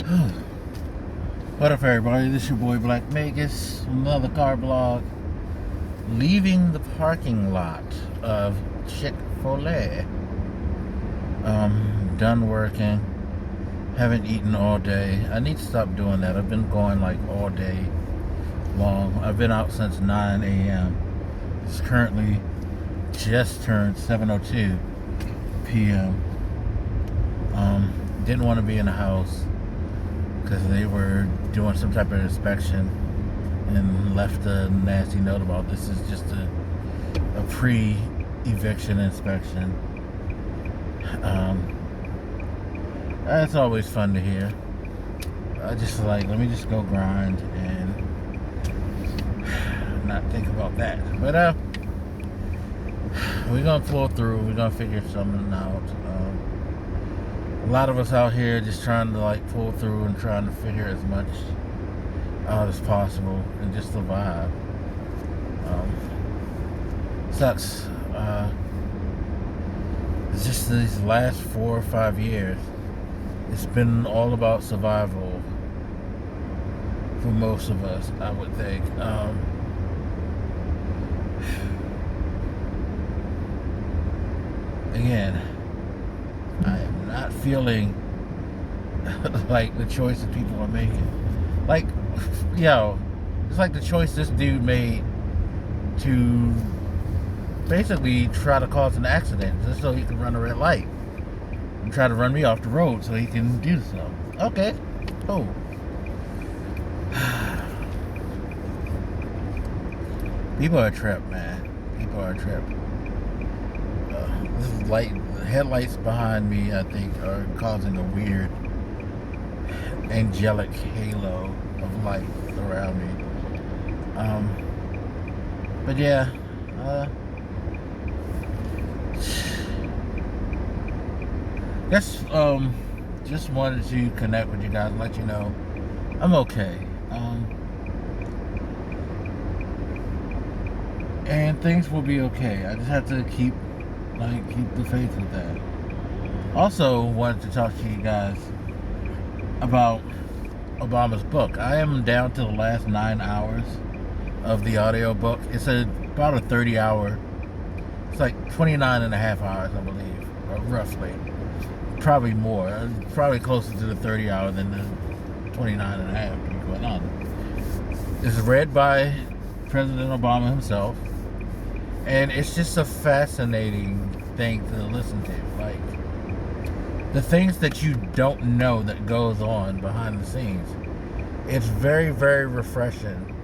What up, everybody? This is your boy Black Magus, another car blog. Leaving the parking lot of Chick-fil-A. Done working. Haven't eaten all day. I need to stop doing that. I've been going like all day long. I've been out since 9 a.m. It's currently just turned 7:02 p.m. Didn't want to be in the house because they were doing some type of inspection and left a nasty note about this is just a pre-eviction inspection. That's always fun to hear. I just like, let me just go grind and not think about that. But we're gonna pull through. We're gonna figure something out. A lot of us out here just trying to like pull through and trying to figure as much out as possible and just survive. Sucks. It's just these last 4 or 5 years, it's been all about survival for most of us, I would think. Again, I am not feeling like the choices people are making. Like, it's like the choice this dude made to basically try to cause an accident just so he can run a red light and try to run me off the road so he can do so. Okay. Oh. People are a trip, man. People are a trip. This is light. The headlights behind me, I think, are causing a weird angelic halo of light around me. But yeah, guess just wanted to connect with you guys, let you know I'm okay. And things will be okay. I just have to keep the faith with that. Also wanted to talk to you guys about Obama's book. I am down to the last 9 hours of the audio book. It's about a 30-hour. It's like 29 and a half hours, I believe, or roughly. Probably more. Probably closer to the 30 hour than the 29 and a half, to be quite honest. It's read by President Obama himself. And it's just a fascinating thing to listen to. Like, the things that you don't know that goes on behind the scenes. It's very, very refreshing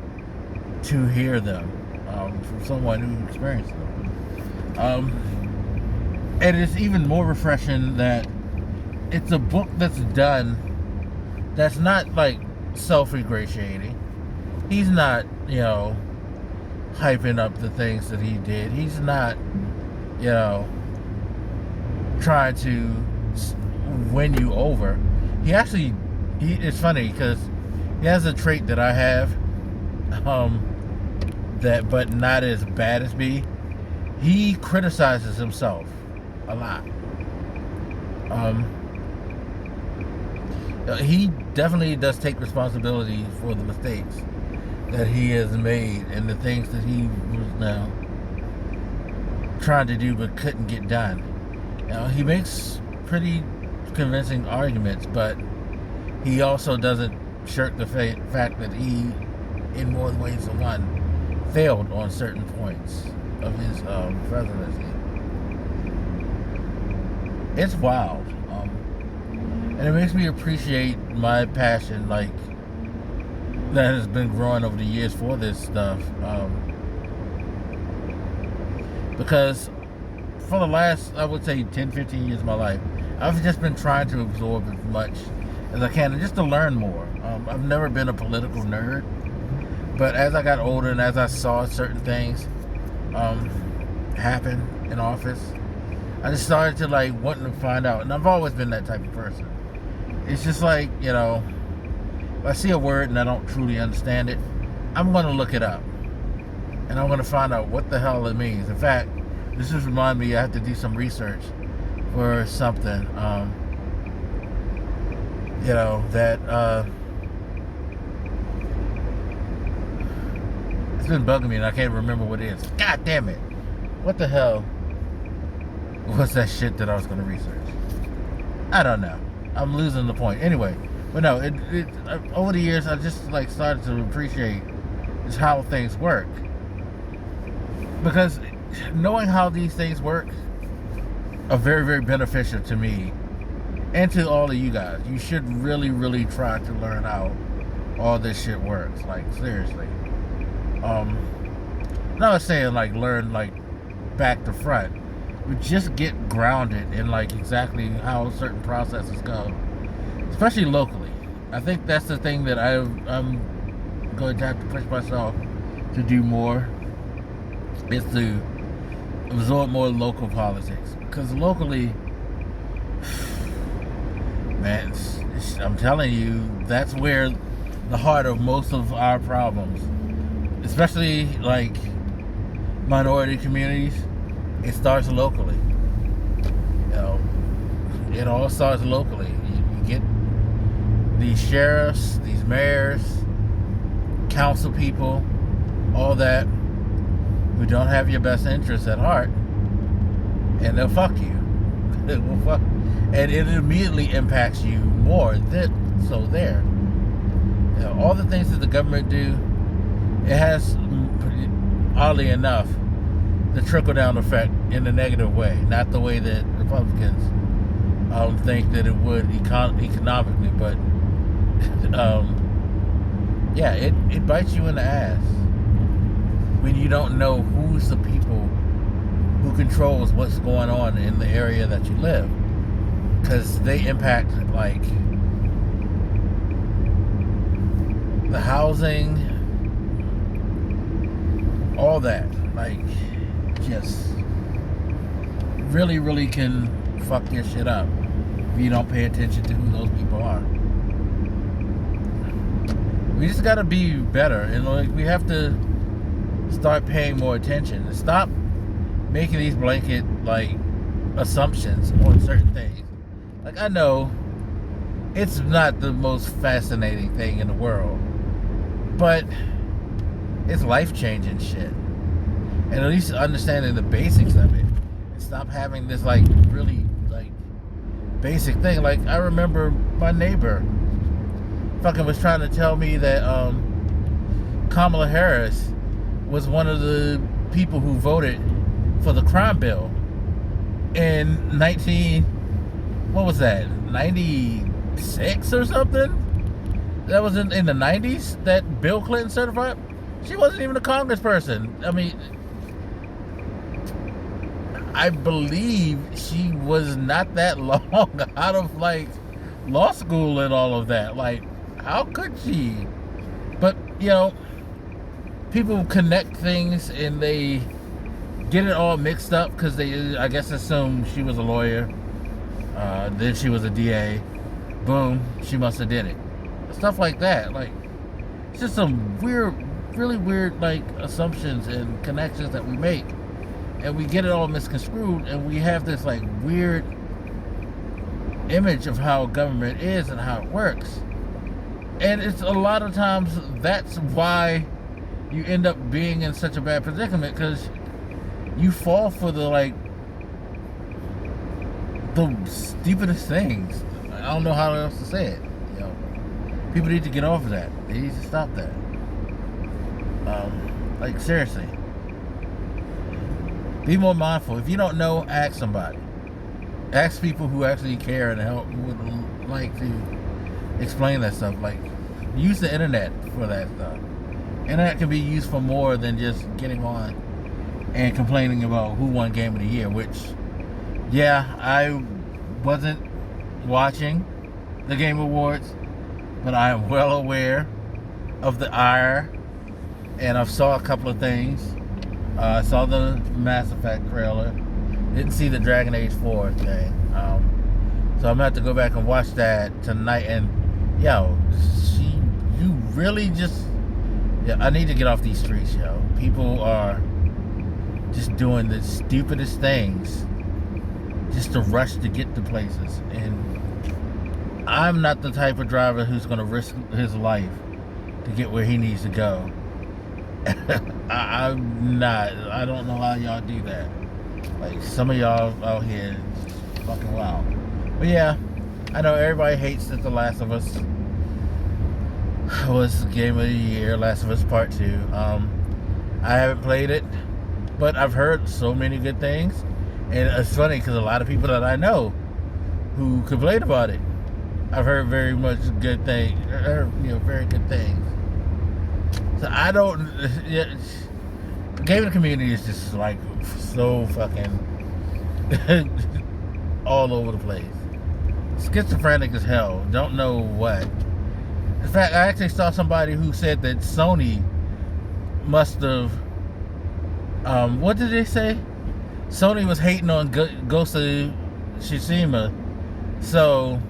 to hear them from someone who experienced them. And it's even more refreshing that it's a book that's done that's not like self-ingratiating. He's not, hyping up the things that he did. He's not, trying to win you over. It's funny because he has a trait that I have, but not as bad as me. He criticizes himself a lot. He definitely does take responsibility for the mistakes that he has made and the things that he was now trying to do but couldn't get done. He makes pretty convincing arguments, but he also doesn't shirk the fact that he, in more ways than one, failed on certain points of his presidency. It's wild. And it makes me appreciate my passion, that has been growing over the years for this stuff. Because for the last, I would say, 10, 15 years of my life, I've just been trying to absorb as much as I can and just to learn more. I've never been a political nerd, but as I got older and as I saw certain things happen in office, I just started to wanting to find out. And I've always been that type of person. It's just like, if I see a word and I don't truly understand it, I'm going to look it up. And I'm going to find out what the hell it means. In fact, this just reminded me I have to do some research for something. You know, that it's been bugging me and I can't remember what it is. God damn it. What the hell was that shit that I was going to research? I don't know. I'm losing the point. Anyway, but no, over the years I just like started to appreciate just how things work. Because knowing how these things work are very, very beneficial to me and to all of you guys. You should really, really try to learn how all this shit works. Like, seriously. Not saying like learn like back to front, but just get grounded in like exactly how certain processes go, especially locally. I think that's the thing that I'm going to have to push myself to do more, is to absorb more local politics. Because locally, man, I'm telling you, that's where the heart of most of our problems, especially like minority communities, it starts locally. You know, it all starts locally. You get these sheriffs, these mayors, council people, all that, who don't have your best interests at heart, and they'll fuck you. It will fuck, and it immediately impacts you more. So there, you know, all the things that the government do, it has, oddly enough, the trickle-down effect in a negative way, not the way that Republicans think that it would economically, but yeah, it bites you in the ass when you don't know who's the people who controls what's going on in the area that you live, because they impact like the housing, all that, like, just really, really can fuck your shit up if you don't pay attention to who those people are. We just gotta be better, and like we have to start paying more attention and stop making these blanket like assumptions on certain things. Like, I know it's not the most fascinating thing in the world, but it's life-changing shit. And at least understanding the basics of it, and stop having this like really like basic thing. Like, I remember my neighbor fucking was trying to tell me that Kamala Harris was one of the people who voted for the crime bill in what was that, 96 or something? That was in the 90s that Bill Clinton certified. She wasn't even a congressperson. I mean, I believe she was not that long out of like law school and all of that. Like, how could she? But, you know, people connect things and they get it all mixed up because they, I guess, assume she was a lawyer. Then she was a DA. Boom, she must have did it. Stuff like that. Like, it's just some weird, really weird, like, assumptions and connections that we make. And we get it all misconstrued, and we have this, like, weird image of how government is and how it works. And it's a lot of times that's why you end up being in such a bad predicament, because you fall for the, like, the stupidest things. I don't know how else to say it. You know, people need to get off of that. They need to stop that. Like, seriously, be more mindful. If you don't know, ask somebody. Ask people who actually care and help, who would like to explain that stuff. Like, use the internet for that stuff. Internet can be used for more than just getting on and complaining about who won Game of the Year, which, yeah, I wasn't watching the Game Awards, but I am well aware of the ire, and I've saw a couple of things. I saw the Mass Effect trailer. Didn't see the Dragon Age 4 thing. So I'm going to have to go back and watch that tonight. And, yo, you really just... Yeah, I need to get off these streets, yo. People are just doing the stupidest things just to rush to get to places. And I'm not the type of driver who's going to risk his life to get where he needs to go. I'm not. I don't know how y'all do that. Like, some of y'all out here is fucking wild. But yeah, I know everybody hates that The Last of Us was Game of the Year, Last of Us Part 2. I haven't played it, but I've heard so many good things. And it's funny because a lot of people that I know who complained about it, I've heard very much good things, very good things. So I don't, the gaming community is just like so fucking all over the place. Schizophrenic as hell. Don't know what. In fact, I actually saw somebody who said that Sony must have, what did they say? Sony was hating on Ghost of Tsushima, so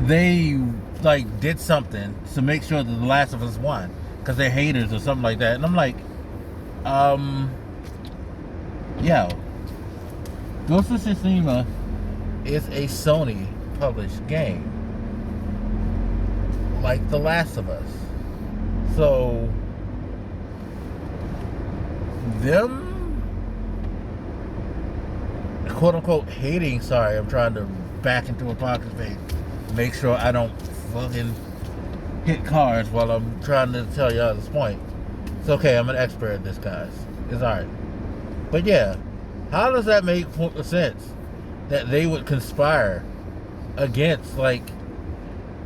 they like did something to make sure that The Last of Us won because they're haters or something like that. And I'm like, yo, Ghost of Tsushima is a Sony published game, like The Last of Us. So them quote unquote hating, sorry, I'm trying to back into a pocket space, make sure I don't fucking hit cars while I'm trying to tell y'all this point. It's okay, I'm an expert at this, guys. It's alright. But yeah, how does that make sense that they would conspire against, like,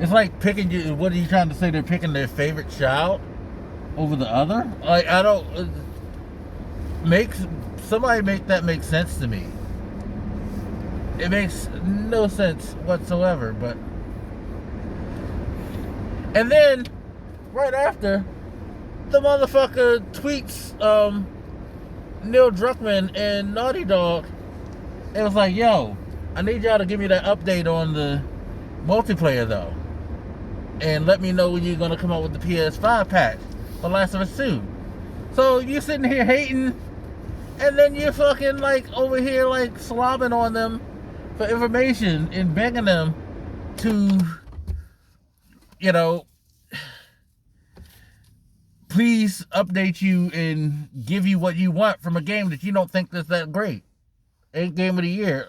it's like picking you, what are you trying to say, they're picking their favorite child over the other? Like, I don't, somebody make that make sense to me. It makes no sense whatsoever. But and then right after, the motherfucker tweets Neil Druckmann and Naughty Dog. It was like, yo, I need y'all to give me that update on the multiplayer though, and let me know when you're gonna come out with the PS5 patch for Last of Us 2. So you're sitting here hating, and then you're fucking like over here like slobbing on them for information and begging them to, please update you and give you what you want from a game that you don't think that's that great. Ain't Game of the Year.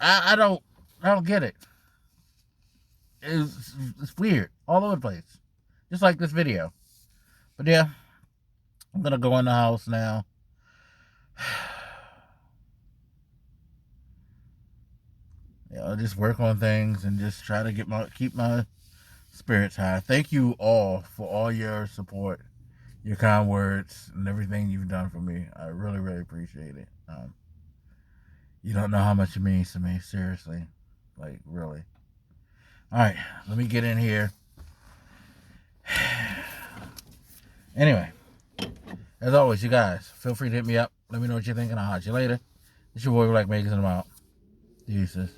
I don't get it. It's weird all over the place, just like this video. But yeah, I'm gonna go in the house now. Just work on things and just try to keep my spirits high. Thank you all for all your support, your kind words, and everything you've done for me. I really, really appreciate it. You don't know how much it means to me, seriously. Like, really. Alright, let me get in here. Anyway, as always, you guys, feel free to hit me up. Let me know what you're thinking. I'll hot you later. It's your boy, Black Makers, and I'm out. Deuces.